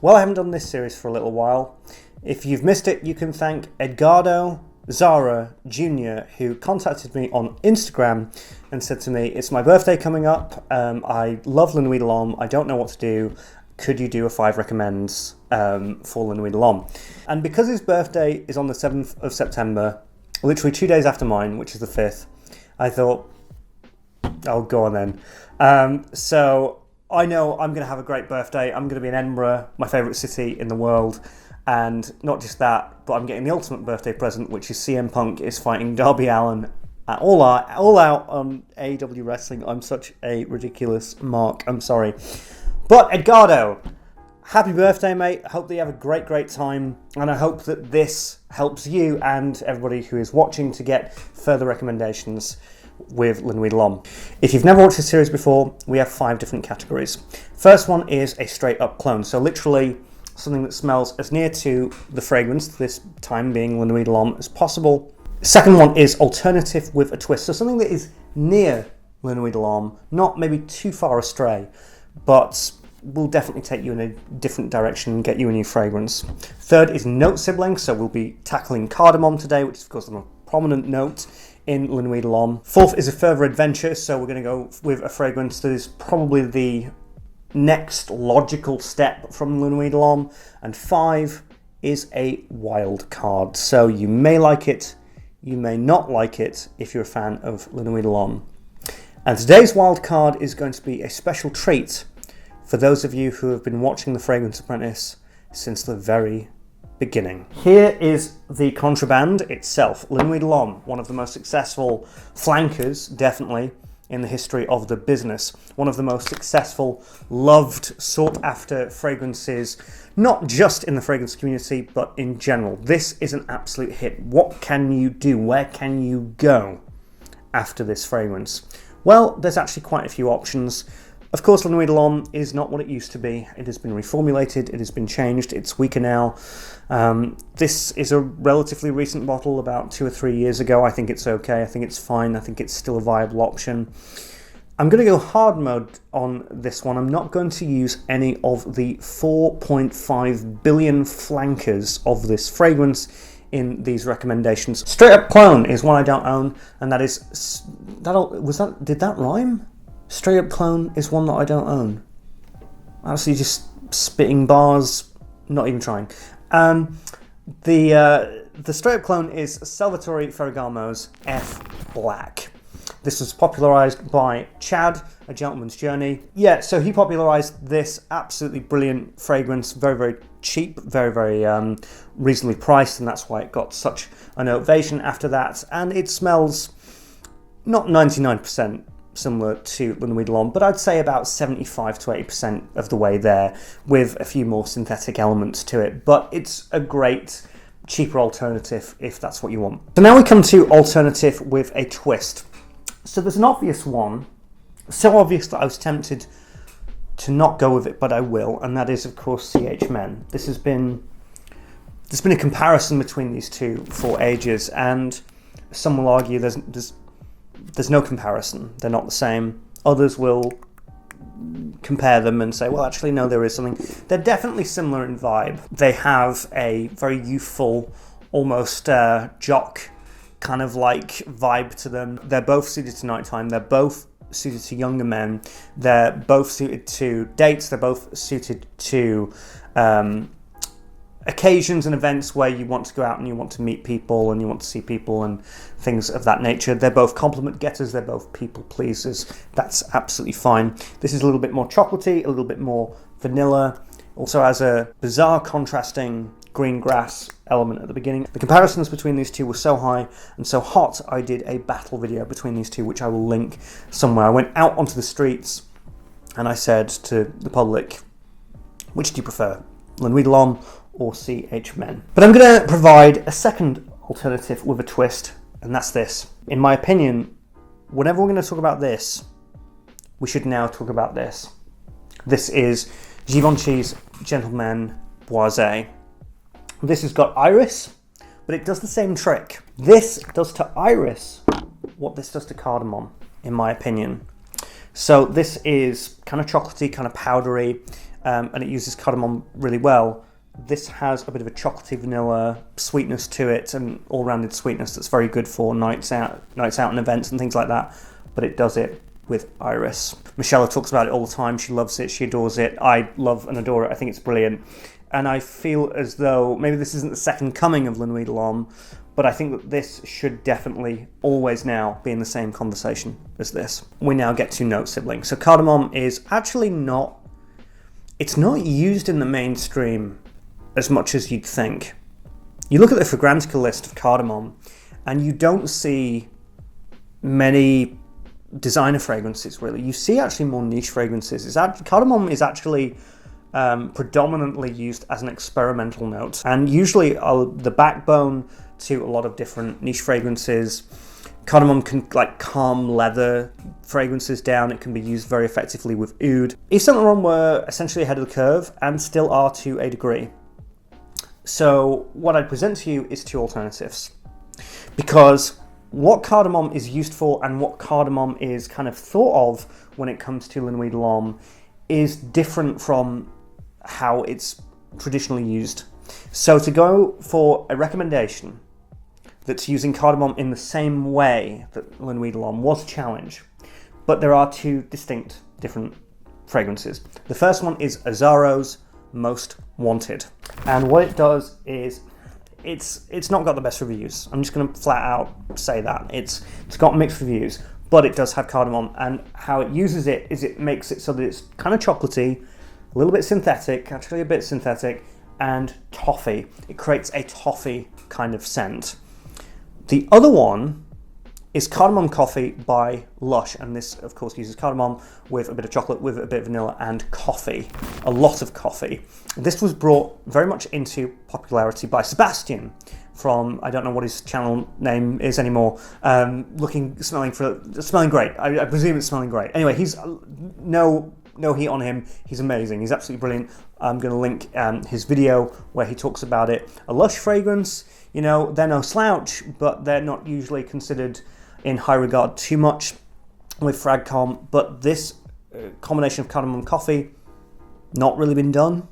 Well, I haven't done this series for a little while. If you've missed it, you can thank Edgardo Zara Jr., who contacted me on Instagram and said to me, it's my birthday coming up, I love Nuit de L'Homme, I don't know what to do, could you do a 5 recommends for Nuit de L'Homme? And because his birthday is on the 7th of September, literally 2 days after mine, which is the 5th, I thought, oh, go on then. So I know I'm going to have a great birthday. I'm going to be in Edinburgh, my favourite city in the world. And not just that, but I'm getting the ultimate birthday present, which is CM Punk is fighting Darby Allin at all out on AEW Wrestling. I'm such a ridiculous mark. I'm sorry. But Edgardo, happy birthday, mate. I hope that you have a great time. And I hope that this helps you and everybody who is watching to get further recommendations with Nuit de L'Homme. If you've never watched this series before, we have 5 different categories. First one is a straight up clone. So literally something that smells as near to the fragrance, this time being Nuit de L'Homme, as possible. Second one is alternative with a twist. So something that is near Nuit de L'Homme, not maybe too far astray, but will definitely take you in a different direction and get you a new fragrance. Third is note sibling. So we'll be tackling cardamom today, which is of course the most prominent note in Nuit de L'Homme. Fourth is a further adventure. So we're going to go with a fragrance that is probably the next logical step from Nuit de L'Homme. And 5 is a wild card. So you may like it, you may not like it if you're a fan of Nuit de L'Homme. And today's wild card is going to be a special treat for those of you who have been watching The Fragrance Apprentice since the very beginning. Here is the contraband itself. Nuit de L'Homme, one of the most successful flankers, definitely, in the history of the business. One of the most successful, loved, sought-after fragrances, not just in the fragrance community, but in general. This is an absolute hit. What can you do? Where can you go after this fragrance? Well, there's actually quite a few options. Of course, Nuit de L'Homme is not what it used to be. It has been reformulated, it has been changed, it's weaker now. This is a relatively recent bottle, about 2 or 3 years ago. I think it's okay, I think it's fine, I think it's still a viable option. I'm going to go hard mode on this one. I'm not going to use any of the 4.5 billion flankers of this fragrance in these recommendations. Straight up clone is one I don't own, and that is... did that rhyme? Straight up clone is one that I don't own. Actually, just spitting bars, not even trying. The straight up clone is Salvatore Ferragamo's F Black. This was popularised by Chad, A Gentleman's Journey. Yeah, so he popularised this absolutely brilliant fragrance, very cheap, very reasonably priced, and that's why it got such an ovation after that. And it smells not 99% similar to Nuit de L'Homme, but I'd say about 75 to 80% of the way there, with a few more synthetic elements to it. But it's a great, cheaper alternative if that's what you want. So now we come to alternative with a twist. So there's an obvious one, so obvious that I was tempted to not go with it, but I will, and that is, of course, CH Men. There's been a comparison between these two for ages, and some will argue there's no comparison. They're not the same. Others will compare them and say, well, actually, no, there is something. They're definitely similar in vibe. They have a very youthful, almost jock kind of like vibe to them. They're both suited to nighttime. They're both suited to younger men. They're both suited to dates. They're both suited to occasions and events where you want to go out and you want to meet people and you want to see people and things of that nature. They're both compliment getters, they're both people pleasers. That's absolutely fine. This is a little bit more chocolatey, a little bit more vanilla. Also has a bizarre contrasting green grass element at the beginning. The comparisons between these two were so high and so hot, I did a battle video between these two, which I will link somewhere. I went out onto the streets and I said to the public, which do you prefer, Nuit de L'Homme or CH Men? But I'm going to provide a second alternative with a twist, and that's this. In my opinion, whenever we're going to talk about this, we should now talk about this. This is Givenchy's Gentleman Boisé. This has got iris, but it does the same trick. This does to iris what this does to cardamom, in my opinion. So this is kind of chocolatey, kind of powdery. and it uses cardamom really well. This has a bit of a chocolatey vanilla sweetness to it, and all-rounded sweetness that's very good for nights out and events and things like that. But it does it with iris. Michelle talks about it all the time. She loves it. She adores it. I love and adore it. I think it's brilliant. And I feel as though maybe this isn't the second coming of Nuit de L'Homme, but I think that this should definitely always now be in the same conversation as this. We now get to note sibling. So cardamom is actually it's not used in the mainstream as much as you'd think. You look at the Fragrantica list of cardamom and you don't see many designer fragrances really. You see actually more niche fragrances. Cardamom is actually predominantly used as an experimental note, and usually the backbone to a lot of different niche fragrances. Cardamom can calm leather fragrances down. It can be used very effectively with oud. Yves Saint Laurent were essentially ahead of the curve and still are to a degree. So what I'd present to you is two alternatives, because what cardamom is used for and what cardamom is kind of thought of when it comes to Nuit de L'Homme is different from how it's traditionally used. So to go for a recommendation that's using cardamom in the same way that Nuit de L'Homme was a challenge, but there are two distinct different fragrances. The first one is Azzaro's Most Wanted, and what it does is it's not got the best reviews. I'm just going to flat out say that it's got mixed reviews, but it does have cardamom, and how it uses it is it makes it so that it's kind of chocolatey, a little bit synthetic, actually a bit synthetic, and toffee. It creates a toffee kind of scent. The other one is Cardamom Coffee by Lush, and this of course uses cardamom with a bit of chocolate, with a bit of vanilla and coffee, a lot of coffee. This was brought very much into popularity by Sebastian from, I don't know what his channel name is anymore, smelling great. I presume it's smelling great. Anyway, he's no heat on him. He's amazing. He's absolutely brilliant. I'm going to link his video where he talks about it. A Lush fragrance, you know, they're no slouch, but they're not usually considered in high regard too much with Fragcom. But this combination of cardamom coffee, not really been done,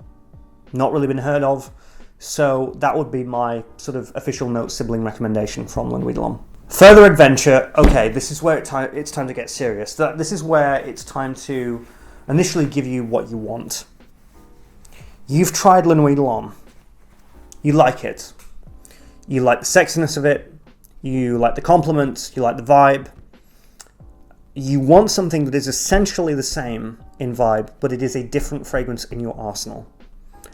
not really been heard of. So that would be my sort of official note sibling recommendation from Nuit de L'Homme. Further adventure. Okay, this is where it's time to get serious. This is where it's time to initially give you what you want. You've tried Nuit de L'Homme. You like it. You like the sexiness of it. You like the compliments. You like the vibe. You want something that is essentially the same in vibe, but it is a different fragrance in your arsenal.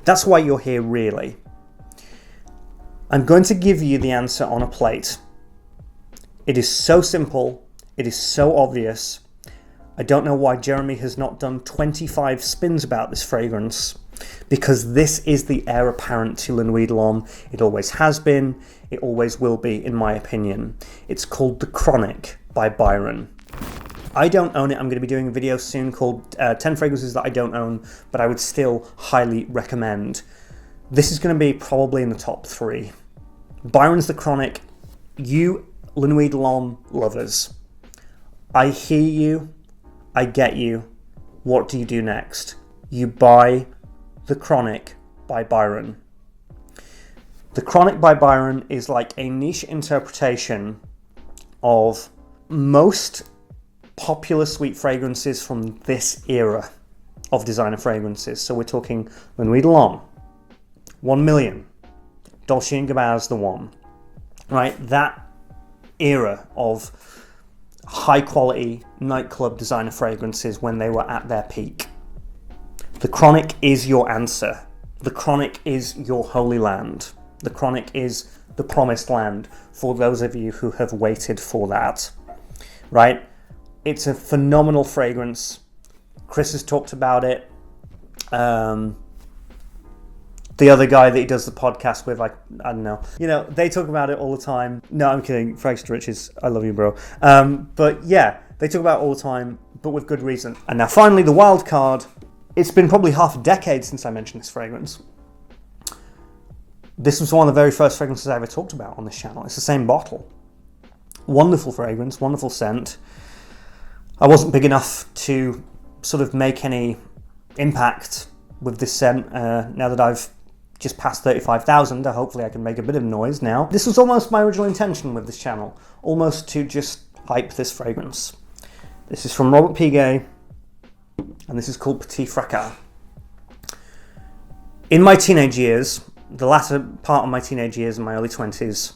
That's why you're here, really. I'm going to give you the answer on a plate. It is so simple. It is so obvious. I don't know why Jeremy has not done 25 spins about this fragrance, because this is the heir apparent to Nuit de L'Homme. It always has been. It always will be, in my opinion. It's called The Chronic by Byron. I don't own it. I'm going to be doing a video soon called 10 Fragrances That I Don't Own, but I would still highly recommend. This is going to be probably in the top 3. Byron's The Chronic. You Nuit de L'Homme lovers, I hear you. I get you. What do you do next? You buy The Chronic by Byron. The Chronic by Byron is like a niche interpretation of most popular sweet fragrances from this era of designer fragrances. So we're talking Nuit de L'Homme, 1 Million, Dolce & Gabba's The One, right? That era of high quality nightclub designer fragrances when they were at their peak. The Chronic is your answer. The Chronic is your holy land. The Chronic is the promised land for those of you who have waited for that, right? It's a phenomenal fragrance. Chris has talked about it. The other guy that he does the podcast with, I don't know. You know, they talk about it all the time. No, I'm kidding. Fragrance Riches, I love you, bro. But yeah, they talk about it all the time, but with good reason. And now finally, the wild card. It's been probably half a decade since I mentioned this fragrance. This was one of the very first fragrances I ever talked about on this channel. It's the same bottle. Wonderful fragrance, wonderful scent. I wasn't big enough to sort of make any impact with this scent. Now that I've just passed 35,000, hopefully I can make a bit of noise now. This was almost my original intention with this channel, almost to just hype this fragrance. This is from Robert Piguet, and this is called Petit Fracas. In my teenage years, the latter part of my teenage years, in my early 20s,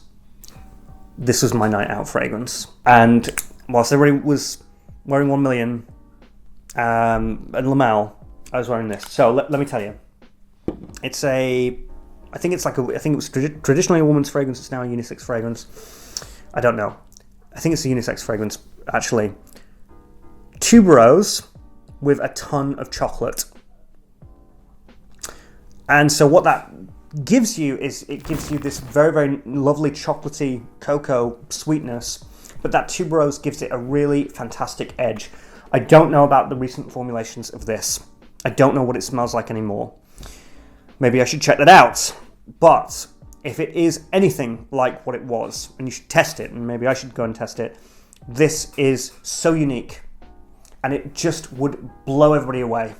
this was my night out fragrance. And whilst everybody was wearing 1 Million and Lamal, I was wearing this. So let me tell you, it's I think it was traditionally a woman's fragrance. It's now a unisex fragrance. I don't know. I think it's a unisex fragrance, actually. Tuberose with a ton of chocolate. And so what that gives you is, it gives you this very, very lovely chocolatey cocoa sweetness, but that tuberose gives it a really fantastic edge. I don't know about the recent formulations of this. I don't know what it smells like anymore. Maybe I should check that out. But if it is anything like what it was, and you should test it, and maybe I should go and test it, this is so unique, and it just would blow everybody away.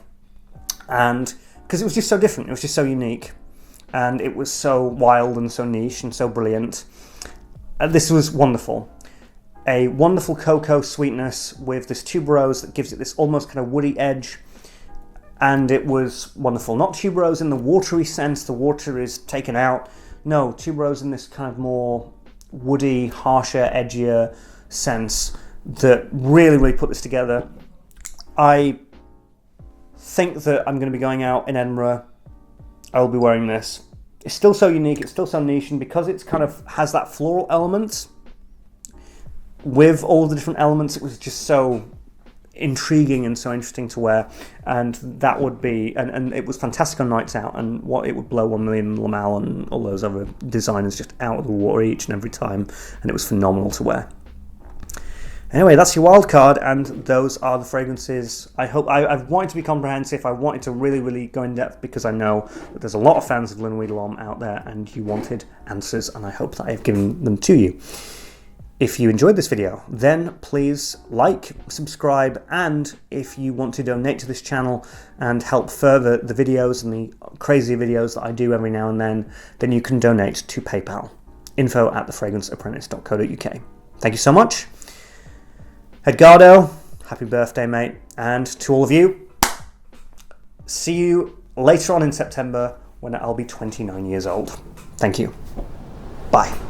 And because it was just so different, it was just so unique, and it was so wild and so niche and so brilliant. This was wonderful. A wonderful cocoa sweetness with this tuberose that gives it this almost kind of woody edge. And it was wonderful. Not tuberose in the watery sense, the water is taken out. No, tuberose in this kind of more woody, harsher, edgier sense that really, really put this together. I think that I'm going to be going out in Edinburgh. I will be wearing this. It's still so unique, it's still so niche, and because it's kind of has that floral element with all the different elements, it was just so intriguing and so interesting to wear. And that would be, and it was fantastic on nights out, and what it would blow 1 Million, Lamal and all those other designers just out of the water each and every time, and it was phenomenal to wear. Anyway, that's your wild card, and those are the fragrances. I've wanted to be comprehensive. I wanted to really, really go in depth because I know that there's a lot of fans of Nuit de L'Homme out there, and you wanted answers, and I hope that I've given them to you. If you enjoyed this video, then please like, subscribe, and if you want to donate to this channel and help further the videos and the crazy videos that I do every now and then you can donate to PayPal. info@thefragranceapprentice.co.uk. Thank you so much. Edgardo, happy birthday, mate. And to all of you, see you later on in September when I'll be 29 years old. Thank you. Bye.